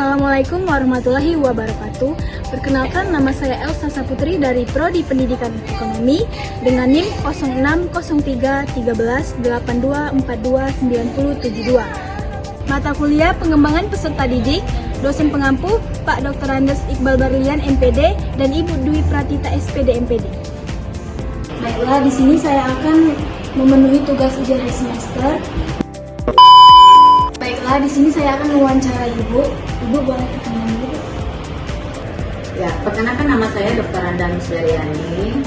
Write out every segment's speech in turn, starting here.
Assalamualaikum warahmatullahi wabarakatuh. Perkenalkan, nama saya Elsa Saputri dari Prodi Pendidikan Ekonomi dengan NIM 06031382429072. Mata kuliah pengembangan peserta didik, dosen pengampu Pak Dr. Andes Iqbal Barlian MPD dan Ibu Dwi Pratita SPD MPD. Baiklah, di sini saya akan memenuhi tugas ujian akhir semester. Baiklah, di sini saya akan mewawancara Ibu. Ibu boleh perkenalan dulu? Ya, perkenalkan, nama saya Dr. Anda Miswariani,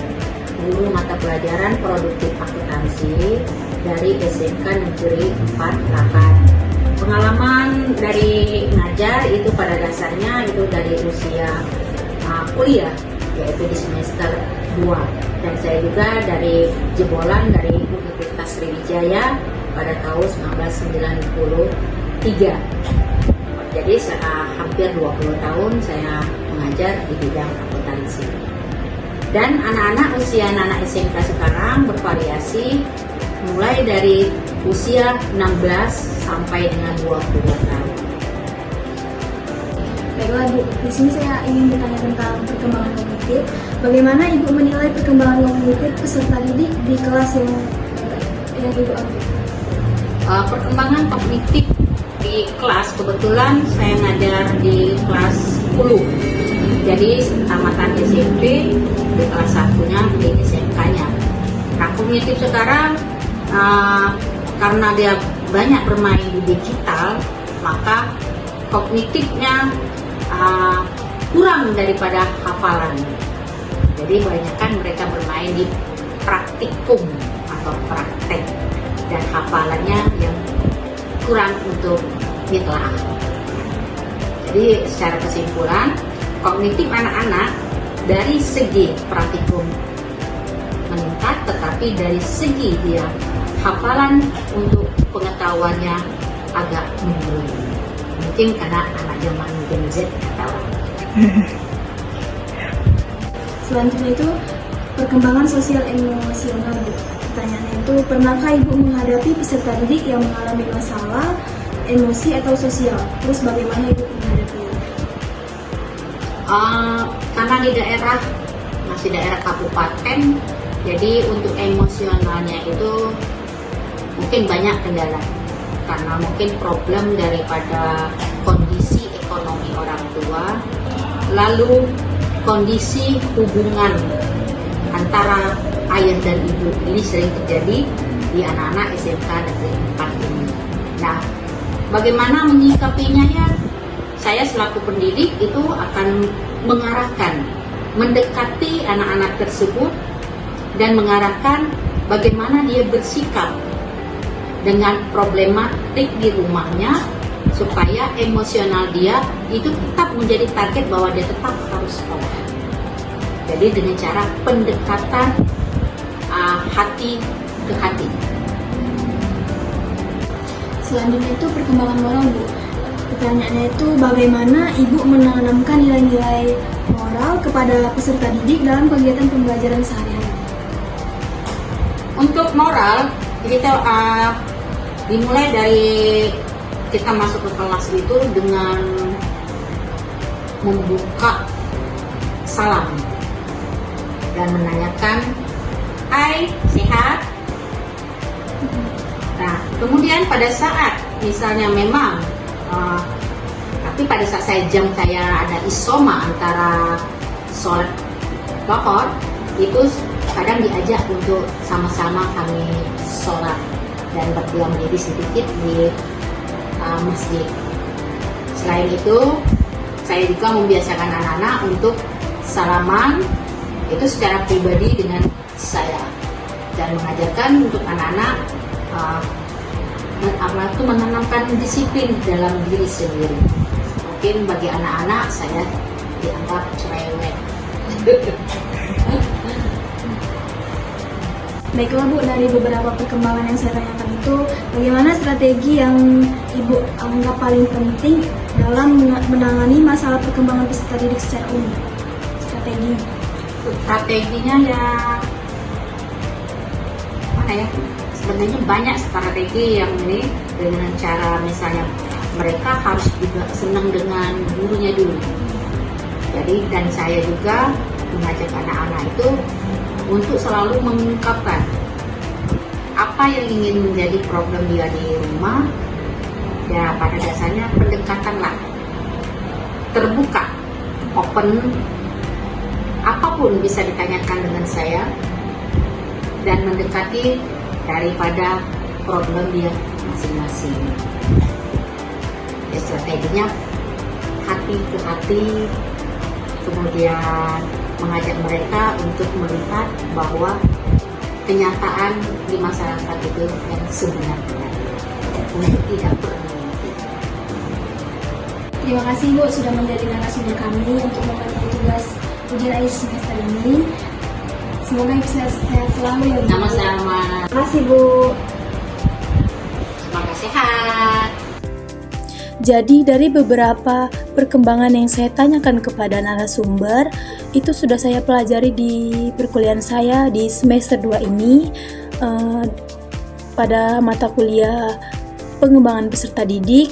guru mata pelajaran produktif akuntansi dari SMK Negeri 4 Lakan. Pengalaman dari ngajar itu pada dasarnya itu dari usia kuliah, yaitu di semester 2. Dan saya juga dari jebolan dari Universitas Sriwijaya pada tahun 1993. Jadi hampir 20 tahun saya mengajar di bidang akuntansi. Dan anak-anak usia anak SMK sekarang bervariasi mulai dari usia 16 sampai dengan 20 tahun. Baiklah Bu, di sini saya ingin bertanya tentang perkembangan kognitif. Bagaimana Ibu menilai perkembangan kognitif peserta didik di kelas yang Ibu ambil? Perkembangan kognitif di kelas, kebetulan saya ngajar di kelas 10. Jadi tamatan SMP di kelas 1-nya di SMK-nya. Nah, kognitif sekarang karena dia banyak bermain di digital, maka kognitifnya kurang daripada hafalan. Jadi banyakkan mereka bermain di praktikum atau praktek, dan hafalannya yang kurang untuk ditelaah. Jadi secara kesimpulan, kognitif anak-anak dari segi praktikum meningkat, tetapi dari segi dia hafalan untuk pengetahuannya agak menurun. Mungkin karena anak zaman Gen Z atau Selanjutnya itu perkembangan sosial emosional. Pertanyaannya itu, pernahkah Ibu menghadapi peserta didik yang mengalami masalah emosi atau sosial? Terus bagaimana Ibu menghadapinya? Karena di daerah masih daerah kabupaten, jadi untuk emosionalnya itu mungkin banyak kendala, karena mungkin problem daripada kondisi ekonomi orang tua, lalu kondisi hubungan antara ayah dan ibu ini sering terjadi di anak-anak SMK Negeri 4 ini. Nah, bagaimana menyikapinya ya? Saya selaku pendidik itu akan mengarahkan, mendekati anak-anak tersebut dan mengarahkan bagaimana dia bersikap dengan problematik di rumahnya, supaya emosional dia itu tetap menjadi target bahwa dia tetap harus sekolah. Jadi dengan cara pendekatan hati ke hati. Selanjutnya itu perkembangan moral, Bu. Pertanyaannya itu, bagaimana Ibu menanamkan nilai-nilai moral kepada peserta didik dalam kegiatan pembelajaran sehari-hari? Untuk moral, kita dimulai dari kita masuk ke kelas itu dengan membuka salam dan menanyakan, "Hai, sehat?" Nah, kemudian pada saat misalnya memang tapi pada saat jam saya ada isoma antara sholat zuhur, itu kadang diajak untuk sama-sama kami sholat dan berdiam diri sedikit di masjid. Selain itu, saya juga membiasakan anak-anak untuk salaman itu secara pribadi dengan saya, dan mengajarkan untuk anak-anak itu menanamkan disiplin dalam diri sendiri. Mungkin bagi anak-anak saya dianggap cerewet. Baiklah Bu, dari beberapa perkembangan yang saya tanyakan itu, bagaimana strategi yang Ibu anggap paling penting dalam menangani masalah perkembangan peserta didik secara umum? Strateginya ya mana ya? Sebenarnya banyak strategi yang ini, dengan cara misalnya mereka harus juga senang dengan gurunya dulu. Jadi dan saya juga mengajak anak-anak itu untuk selalu mengungkapkan apa yang ingin menjadi problem dia di rumah. Ya pada dasarnya pendekatanlah, terbuka, open, apapun bisa ditanyakan dengan saya dan mendekati daripada problem dia masing-masing. Ya, strateginya hati ke hati, kemudian mengajak mereka untuk melihat bahwa kenyataan di masyarakat itu yang sebenarnya untuk tidak perlu. Terima kasih Bu sudah menjadi narasumber kami untuk membantu tugas ujian akhir semester ini. Semoga Ibu sehat selalu ya Bu. Sama-sama. Terima kasih Bu. Semoga sehat. Jadi dari beberapa perkembangan yang saya tanyakan kepada narasumber, itu sudah saya pelajari di perkuliahan saya di semester 2 ini pada mata kuliah pengembangan peserta didik,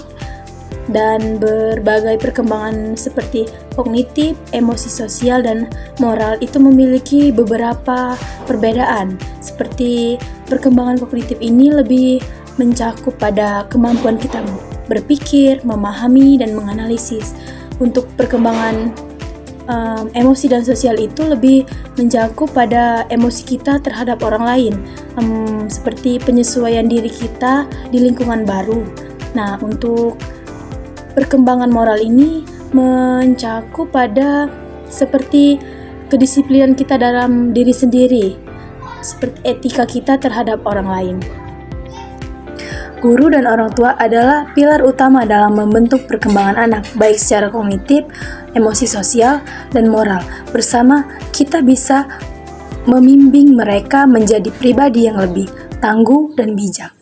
dan berbagai perkembangan seperti kognitif, emosi sosial, dan moral itu memiliki beberapa perbedaan. Seperti perkembangan kognitif ini lebih mencakup pada kemampuan kita berpikir, memahami, dan menganalisis. Untuk perkembangan emosi dan sosial itu lebih mencakup pada emosi kita terhadap orang lain, seperti penyesuaian diri kita di lingkungan baru. Nah, untuk perkembangan moral ini mencakup pada seperti kedisiplinan kita dalam diri sendiri, seperti etika kita terhadap orang lain. Guru dan orang tua adalah pilar utama dalam membentuk perkembangan anak, baik secara kognitif, emosi sosial, dan moral. Bersama, kita bisa membimbing mereka menjadi pribadi yang lebih tangguh dan bijak.